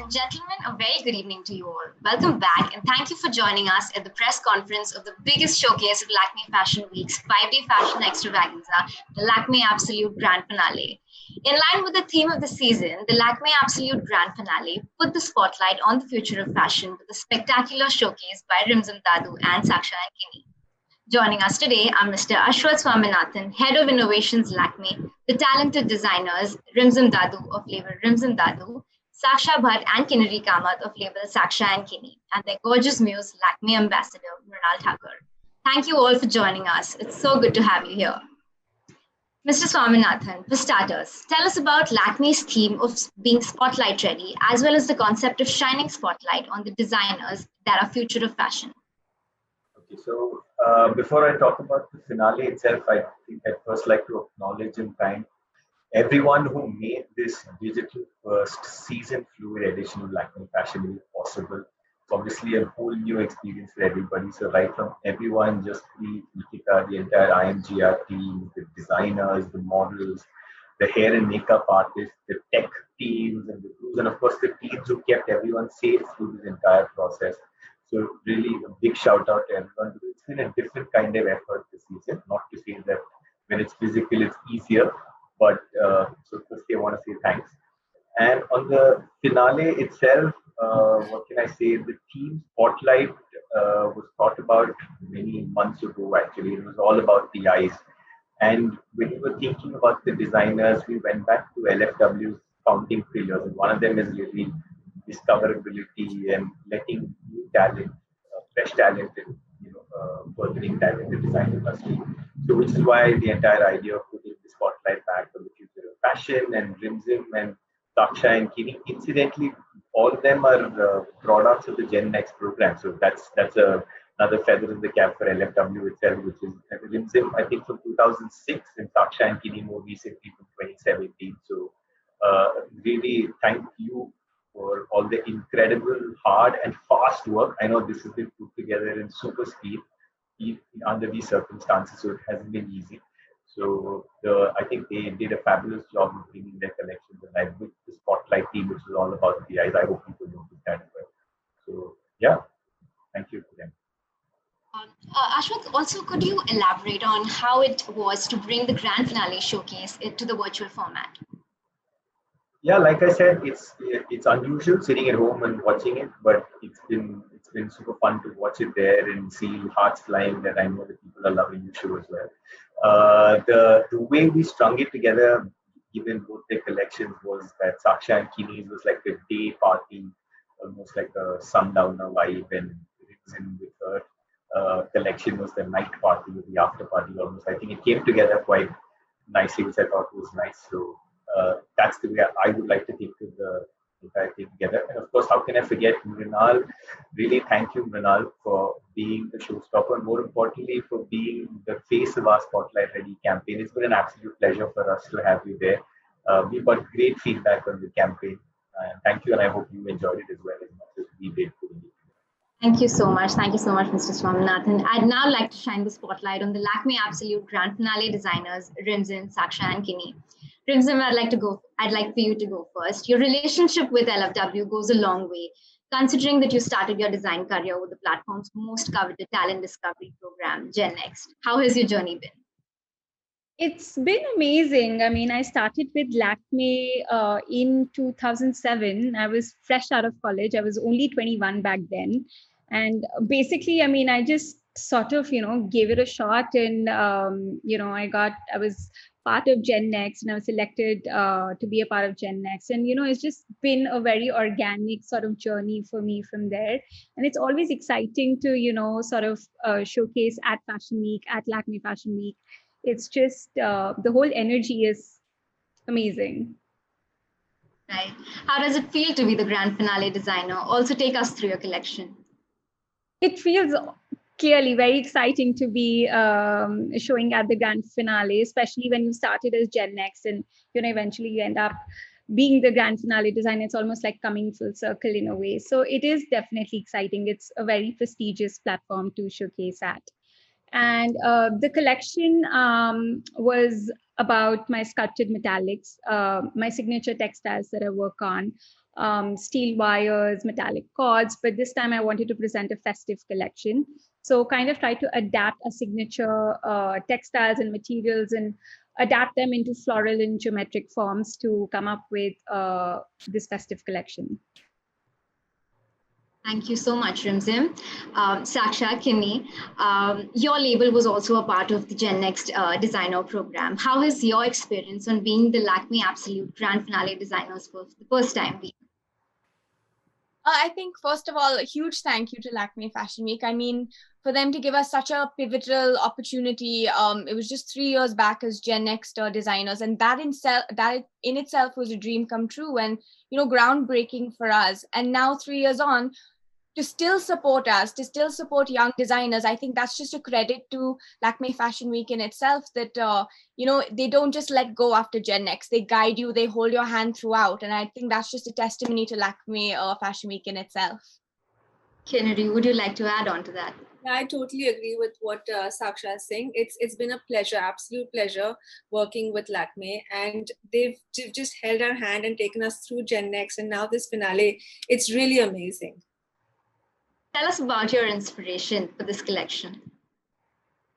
and gentlemen, a very good evening to you all. Welcome back and thank you for joining us at the press conference of the biggest showcase of Lakmé Fashion Week's 5-day fashion extravaganza, the Lakmé Absolute Grand Finale. In line with the theme of the season, the Lakmé Absolute Grand Finale put the spotlight on the future of fashion with a spectacular showcase by Rimzim Dadu and Saksha and Kini. Joining us today are Mr. Ashwath Swaminathan, Head of Innovations Lakmé, the talented designers Rimzim Dadu of label Rimzim Dadu, Saksha Bhatt and Kinnari Kamath of label Saksha and Kini, and their gorgeous muse, Lakmé Ambassador Mrinal Thakur. Thank you all for joining us. It's so good to have you here. Mr. Swaminathan, for starters, tell us about Lakmé's theme of being spotlight ready, as well as the concept of shining spotlight on the designers that are future of fashion. Okay, so before I talk about the finale itself, I think I'd first like to acknowledge and thank everyone who made this digital first season fluid edition of Lakmé Fashion Week possible. It's obviously a whole new experience for everybody. So right from everyone, just Nikita, the entire IMGR team, the designers, the models, the hair and makeup artists, the tech teams and the crews, and of course the teams who kept everyone safe through this entire process. So really a big shout out to everyone. It's been a different kind of effort this season. Not to say that when it's physical, it's easier. But so firstly, I want to say thanks. And on the finale itself, what can I say? The team spotlight was thought about many months ago, actually. It was all about the eyes. And when we were thinking about the designers, we went back to LFW's founding pillars. And one of them is really discoverability and letting new talent, fresh talent, and furthering talent in the design industry. So, which is why the entire idea of putting the spotlight back on the future of fashion and Rimzim and Saksha and Kini. Incidentally, all of them are products of the Gen Next program. So that's another feather in the cap for LFW itself, which is Rimzim, I think, from 2006 and Saksha and Kini more recently from 2017. So really thank you for all the incredible, hard and fast work. I know this has been put together in super speed under these circumstances, so it hasn't been easy. So I think they did a fabulous job of bringing their collections alive with the spotlight team, which is all about the eyes. I hope people notice that as well. So yeah, thank you to them. Ashwath, also could you elaborate on how it was to bring the grand finale showcase to the virtual format? Yeah, like I said, it's unusual sitting at home and watching it, but it's been super fun to watch it there and see hearts flying that I know that people are loving the show as well. The way we strung it together, given both their collections, was that Saksha and Kini's was like a day party, almost like a sundowner vibe, and Rimzim with her collection was the night party, the after party almost. I think it came together quite nicely, which I thought was nice. So that's the way I would like to take the entire thing together. And of course, how can I forget Mrinal? Really thank you, Mrinal, for being the showstopper and more importantly, for being the face of our Spotlight Ready campaign. It's been an absolute pleasure for us to have you there. We got great feedback on the campaign. Thank you, and I hope you enjoyed it as well as much as we did. Thank you so much. Thank you so much, Mr. Swaminathan. I'd now like to shine the spotlight on the Lakmé Absolute Grand Finale designers, Rimzim, Saksha, and Kini. Rimzim, I'd like for you to go first. Your relationship with LFW goes a long way, considering that you started your design career with the platform's most coveted talent discovery program, Gen Next. How has your journey been? It's been amazing. I mean, I started with Lakmé in 2007. I was fresh out of college. I was only 21 back then. And basically, I mean, I just sort of, gave it a shot. And, I was part of Gen Next and I was selected to be a part of Gen Next. And, it's just been a very organic sort of journey for me from there. And it's always exciting to, sort of showcase at Fashion Week, at Lakmé Fashion Week. It's just the whole energy is amazing. Right. How does it feel to be the grand finale designer? Also take us through your collection. It feels clearly very exciting to be showing at the grand finale, especially when you started as Gen Next and eventually you end up being the grand finale designer. It's almost like coming full circle in a way. So it is definitely exciting. It's a very prestigious platform to showcase at. And the collection was about my sculpted metallics, my signature textiles that I work on. steel wires, metallic cords, but this time I wanted to present a festive collection. So kind of try to adapt a signature textiles and materials and adapt them into floral and geometric forms to come up with this festive collection. Thank you so much, Rimzim. Saksha, Kimi, your label was also a part of the Gen Next designer program. How has your experience on being the Lakmé Absolute Grand Finale designers for the first time been? I think, first of all, a huge thank you to Lakmé Fashion Week. I mean, for them to give us such a pivotal opportunity. It was just 3 years back as Gen Next designers, and that in itself was a dream come true and, you know, groundbreaking for us. And now 3 years on, to still support us, to still support young designers, I think that's just a credit to Lakmé Fashion Week in itself, that, you know, they don't just let go after Gen Next. They guide you, they hold your hand throughout. And I think that's just a testimony to Lakmé Fashion Week in itself. Kennedy, would you like to add on to that? Yeah, I totally agree with what Saksha is saying. It's been a pleasure, absolute pleasure working with Lakmé, and they've just held our hand and taken us through Gen Next, and now this finale. It's really amazing. Tell us about your inspiration for this collection.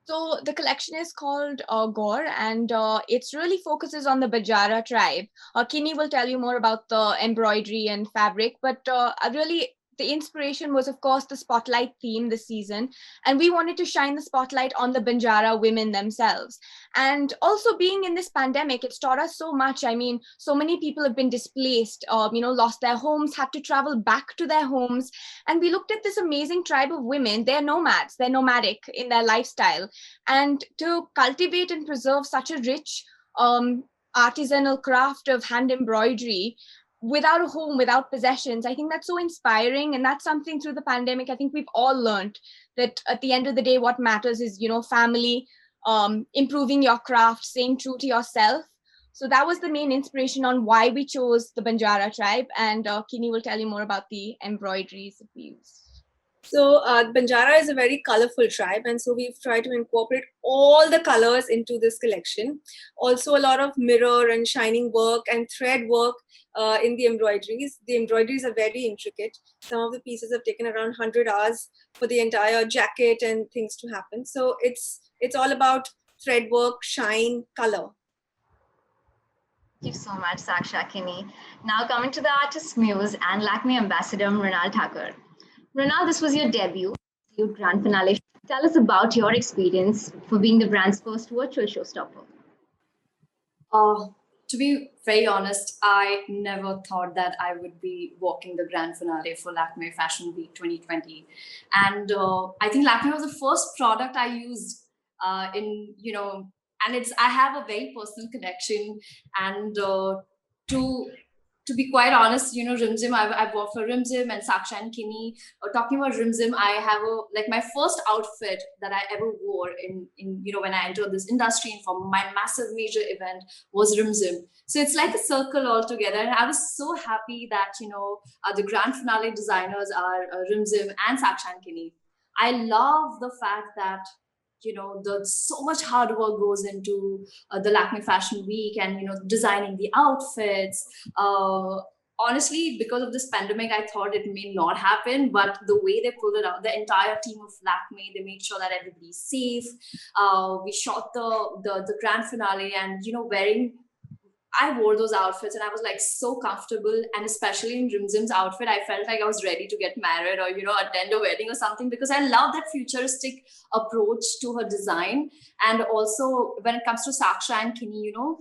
So the collection is called Gaur, and it really focuses on the Banjara tribe. Kini will tell you more about the embroidery and fabric, but really the inspiration was, of course, the spotlight theme this season. And we wanted to shine the spotlight on the Banjara women themselves. And also being in this pandemic, it's taught us so much. I mean, so many people have been displaced, you know, lost their homes, had to travel back to their homes. And we looked at this amazing tribe of women. They're nomads, they're nomadic in their lifestyle. And to cultivate and preserve such a rich artisanal craft of hand embroidery, without a home, without possessions, I think that's so inspiring. And that's something through the pandemic, I think we've all learned that at the end of the day, what matters is, you know, family, improving your craft, staying true to yourself. So that was the main inspiration on why we chose the Banjara tribe. And Kini will tell you more about the embroideries that we use. So Banjara is a very colorful tribe, and so we've tried to incorporate all the colors into this collection. Also a lot of mirror and shining work and thread work in the embroideries. The embroideries are very intricate. Some of the pieces have taken around 100 hours for the entire jacket and things to happen. So it's all about thread work, shine, color. Thank you so much, Saksha, Kini. Now coming to the artist muse and Lakmé ambassador, Mrinal Thakur. Mrinal, this was your debut, Absolute Grand Finale. Tell us about your experience for being the brand's first virtual showstopper. To be very honest, I never thought that I would be walking the grand finale for Lakmé Fashion Week 2020. And I think Lakmé was the first product I used in, you know, and I have a very personal connection. And to be quite honest, you know, Rimzim, I've worked for Rimzim and Saksha and Kini. Talking about Rimzim, I have my first outfit that I ever wore in you know, when I entered this industry and for my massive major event was Rimzim. So it's like a circle altogether. And I was so happy that, you know, the grand finale designers are Rimzim and Saksha and Kini. I love the fact that, you know, so much hard work goes into the Lakmé Fashion Week and, you know, designing the outfits. Honestly, because of this pandemic, I thought it may not happen, but the way they pulled it out, the entire team of Lakmé, they made sure that everybody's safe. We shot the grand finale and, you know, I wore those outfits and I was like so comfortable, and especially in Rimzim's outfit, I felt like I was ready to get married or, you know, attend a wedding or something, because I love that futuristic approach to her design. And also when it comes to Saksha and Kini, you know,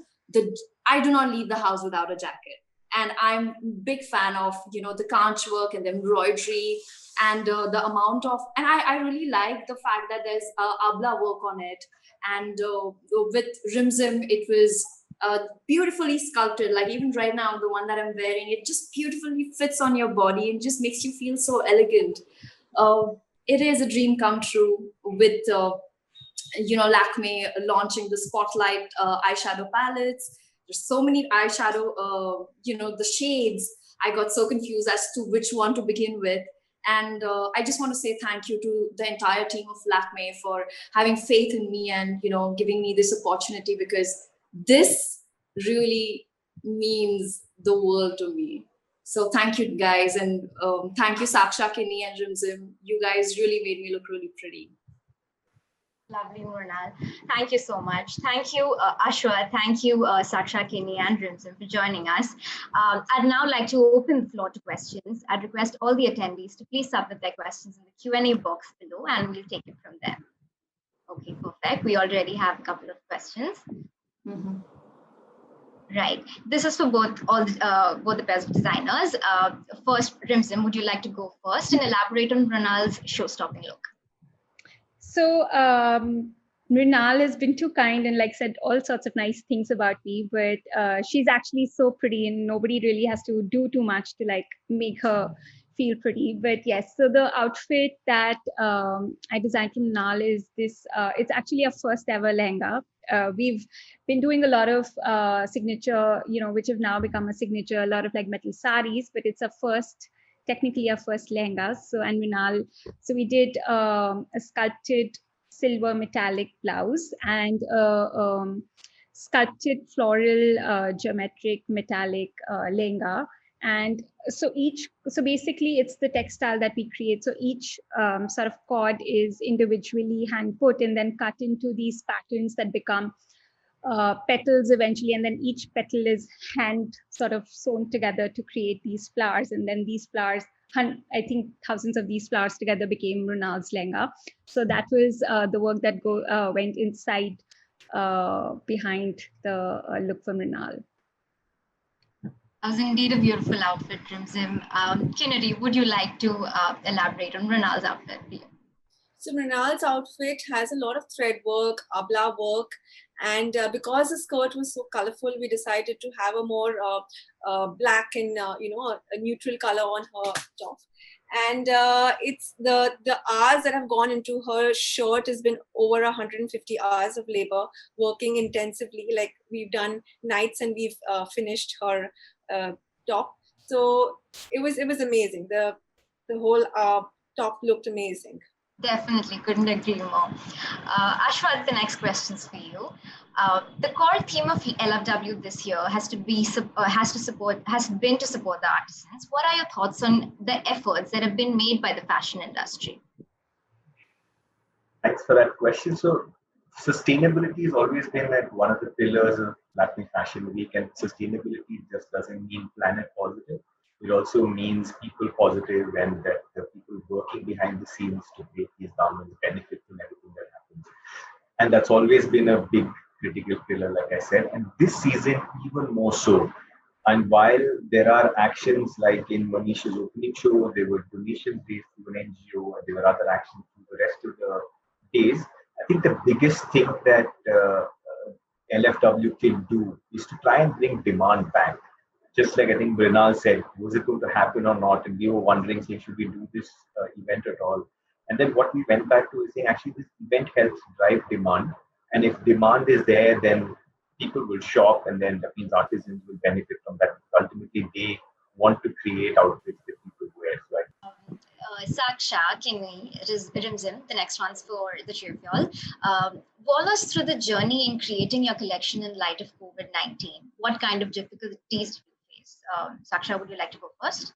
I do not leave the house without a jacket. And I'm a big fan of, you know, the conch work and the embroidery and the amount of, and I really like the fact that there's abla work on it. And with Rimzim, it was beautifully sculpted. Like even right now, the one that I'm wearing, it just beautifully fits on your body and just makes you feel so elegant. It is a dream come true with, you know, Lakmé launching the Spotlight eyeshadow palettes. There's so many eyeshadow, you know, the shades. I got so confused as to which one to begin with. And I just want to say thank you to the entire team of Lakmé for having faith in me and, you know, giving me this opportunity, because this really means the world to me. So thank you guys, and thank you Saksha, Kinney, and Rimzim. You guys really made me look really pretty. Lovely, Murnal. Thank you so much. Thank you, Ashwa. Thank you, Saksha, Kinney, and Rimzim for joining us. I'd now like to open the floor to questions. I'd request all the attendees to please submit their questions in the Q&A box below, and we'll take it from there. Okay, perfect. We already have a couple of questions. Right. This is for both the pairs of designers. First, Rimzim, would you like to go first and elaborate on Mrunal's show-stopping look? So Mrunal has been too kind and said all sorts of nice things about me, but she's actually so pretty and nobody really has to do too much to make her feel pretty. But yes, so the outfit that I designed for Mrunal is this, it's actually a first ever lehenga. We've been doing a lot of signature, which have now become a signature, a lot of metal saris, but it's technically our first lehenga. So we did a sculpted silver metallic blouse and sculpted floral geometric metallic lehenga. And so basically it's the textile that we create. So each sort of cord is individually hand put and then cut into these patterns that become petals eventually, and then each petal is hand sort of sewn together to create these flowers, and then these flowers, I think thousands of these flowers together became Mrunal's lehenga. So that was the work that went inside behind the look for Mrunal. That was indeed a beautiful outfit, Rimzim. Kinney, would you like to elaborate on Mrunal's outfit? So Mrunal's outfit has a lot of thread work, abla work, and because the skirt was so colorful, we decided to have a more black and a neutral color on her top. And it's the hours that have gone into her shirt has been over 150 hours of labor, working intensively. We've done nights and we've finished her top. So it was amazing. The whole top looked amazing. Definitely, couldn't agree more. Ashwa, the next question's for you. The core theme of LFW this year has been to support the artisans. What are your thoughts on the efforts that have been made by the fashion industry? Thanks for that question. So, sustainability has always been one of the pillars of Lakmé Fashion Week, and sustainability just doesn't mean planet positive. It also means people positive, and that the people working behind the scenes to make these garments benefit from everything that happens. And that's always been a big critical pillar, like I said, and this season even more so. And while there are actions like in Manisha's opening show, there were donations based to an NGO, and there were other actions through the rest of the days, I think the biggest thing that LFW can do is to try and bring demand back. Just like I think Mrunal said, was it going to happen or not? And we were wondering, say, should we do this event at all? And then what we went back to is saying, actually, this event helps drive demand. And if demand is there, then people will shop, and then that means artisans will benefit from that. Ultimately, they want to create outfits that people wear. So Saksha, Kinney, Rimzim, the next one's for the three of y'all. Walk us through the journey in creating your collection in light of COVID-19. What kind of difficulties did you face? Saksha, would you like to go first?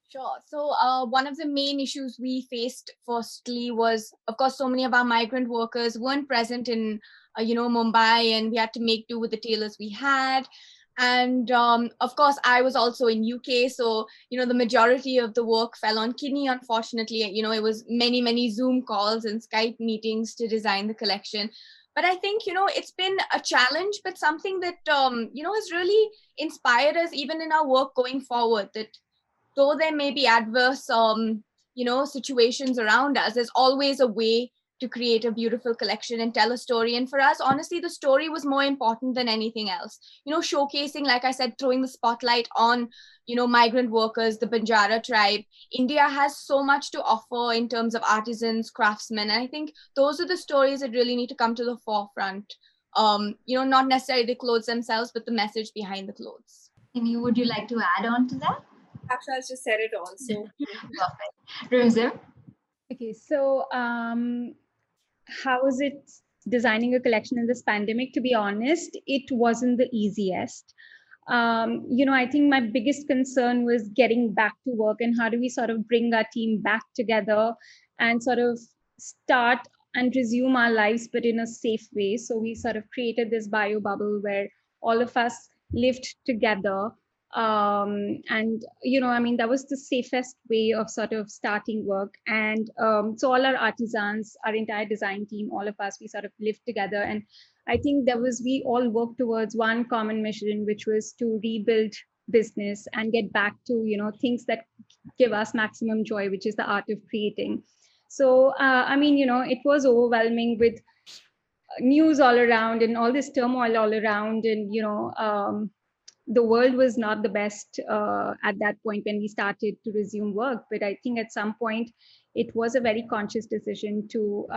Sure. So one of the main issues we faced firstly was, of course, so many of our migrant workers weren't present in, Mumbai, and we had to make do with the tailors we had. And of course, I was also in UK. So, the majority of the work fell on Kinney, unfortunately. It was many Zoom calls and Skype meetings to design the collection. But I think, it's been a challenge, but something that, has really inspired us even in our work going forward, that though there may be adverse, situations around us, there's always a way to create a beautiful collection and tell a story. And for us, honestly, the story was more important than anything else. Showcasing, like I said, throwing the spotlight on, migrant workers, the Banjara tribe. India has so much to offer in terms of artisans, craftsmen. And I think those are the stories that really need to come to the forefront. Not necessarily the clothes themselves, but the message behind the clothes. And would you like to add on to that? Actually, I just said it all. So perfect. Rimzim? Okay, so how is it designing a collection in this pandemic? To be honest, it wasn't the easiest. I think my biggest concern was getting back to work and how do we sort of bring our team back together and sort of start and resume our lives, but in a safe way. So we sort of created this bio bubble where all of us lived together. That was the safest way of sort of starting work. And so all our artisans, our entire design team, all of us, we sort of lived together. And I think we all worked towards one common mission, which was to rebuild business and get back to, things that give us maximum joy, which is the art of creating. So, it was overwhelming with news all around and all this turmoil all around. And, the world was not the best at that point when we started to resume work. But I think at some point, it was a very conscious decision to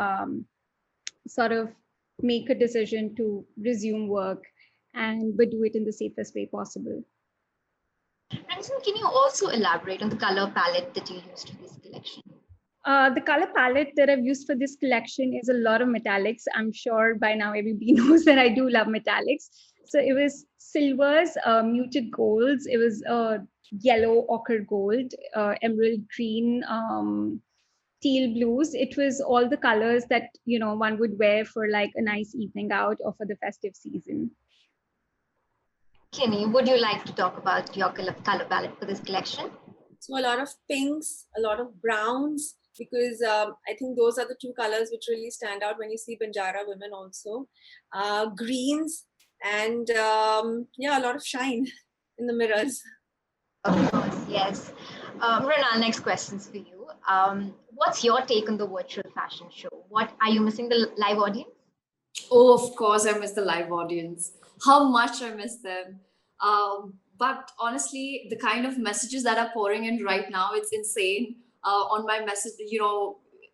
sort of make a decision to resume work but do it in the safest way possible. Ranjan, can you also elaborate on the color palette that you used for this collection? The color palette that I've used for this collection is a lot of metallics. I'm sure by now everybody knows that I do love metallics. So it was silvers, muted golds. It was yellow, ochre gold, emerald green, teal blues. It was all the colors that, one would wear for like a nice evening out or for the festive season. Kenny, would you like to talk about your color palette for this collection? So a lot of pinks, a lot of browns, because I think those are the two colors which really stand out when you see Banjara women also. Greens and a lot of shine in the mirrors. Of course, yes. Renal, next question's for you. What's your take on the virtual fashion show? What are you missing the live audience? Oh, of course, I miss the live audience. How much I miss them. But honestly, the kind of messages that are pouring in right now, it's insane. On my message,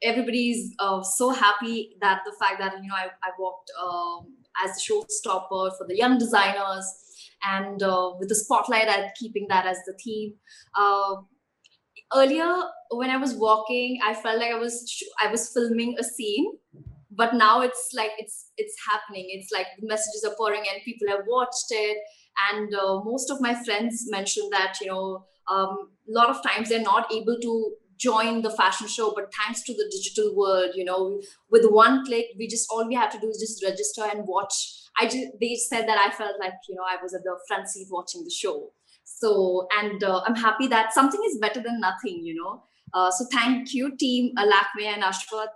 everybody's so happy that the fact that, I walked as a showstopper for the young designers and with the spotlight at keeping that as the theme. Earlier, when I was walking, I felt like I was filming a scene. But now it's like it's happening. It's like the messages are pouring in, people have watched it, and most of my friends mentioned that a lot of times they're not able to join the fashion show, but thanks to the digital world, with one click, all we have to do is just register and watch. They said that I felt like I was at the front seat watching the show. So and I'm happy that something is better than nothing. So thank you, team Lakmé and Ashwath.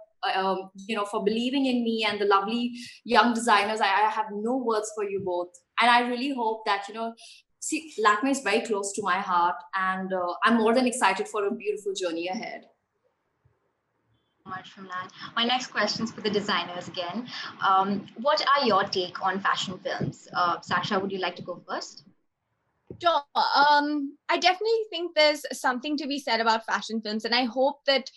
For believing in me and the lovely young designers. I have no words for you both. And I really hope that, Lakmé is very close to my heart, and I'm more than excited for a beautiful journey ahead. Much from that. My next question is for the designers again. What are your take on fashion films? Saksha, would you like to go first? Sure. I definitely think there's something to be said about fashion films, and I hope that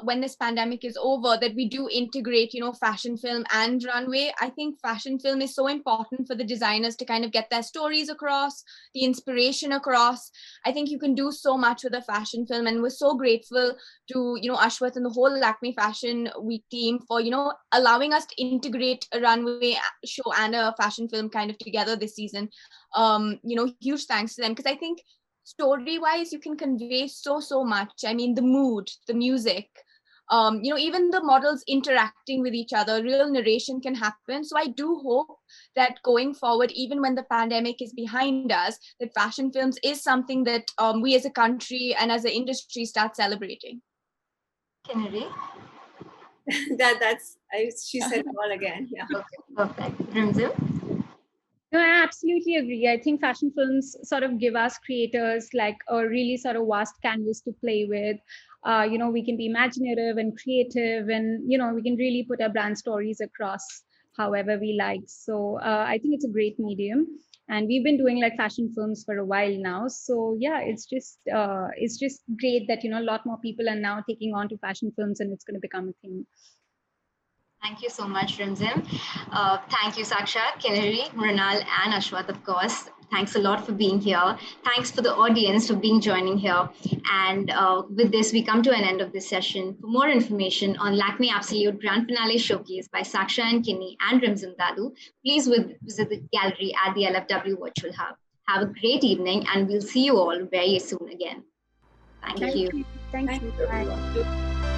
when this pandemic is over, that we do integrate, fashion film and runway. I think fashion film is so important for the designers to kind of get their stories across, the inspiration across. I think you can do so much with a fashion film, and we're so grateful to, Ashwath and the whole Lakmé Fashion Week team for, allowing us to integrate a runway show and a fashion film kind of together this season. Huge thanks to them, because I think story-wise, you can convey so much. I mean, the mood, the music, even the models interacting with each other, real narration can happen. So I do hope that going forward, even when the pandemic is behind us, that fashion films is something that we as a country and as an industry start celebrating. Kennedy? She said it all again. Yeah. Okay, perfect. Rimzim? No, I absolutely agree. I think fashion films sort of give us creators like a really sort of vast canvas to play with. We can be imaginative and creative, and, we can really put our brand stories across however we like. So I think it's a great medium. And we've been doing like fashion films for a while now. So yeah, it's just great that, a lot more people are now taking on to fashion films, and it's going to become a thing. Thank you so much, Rimzim. Thank you, Saksha, Kennedy, Mrinal, and Ashwath, of course. Thanks a lot for being here. Thanks for the audience for joining here. And with this, we come to an end of this session. For more information on Lakmé Absolute Grand Finale Showcase by Saksha and Kenny and Rimzim Dadu, please visit the gallery at the LFW Virtual Hub. Have a great evening, and we'll see you all very soon again. Thank you. Thank you. Bye. Everyone.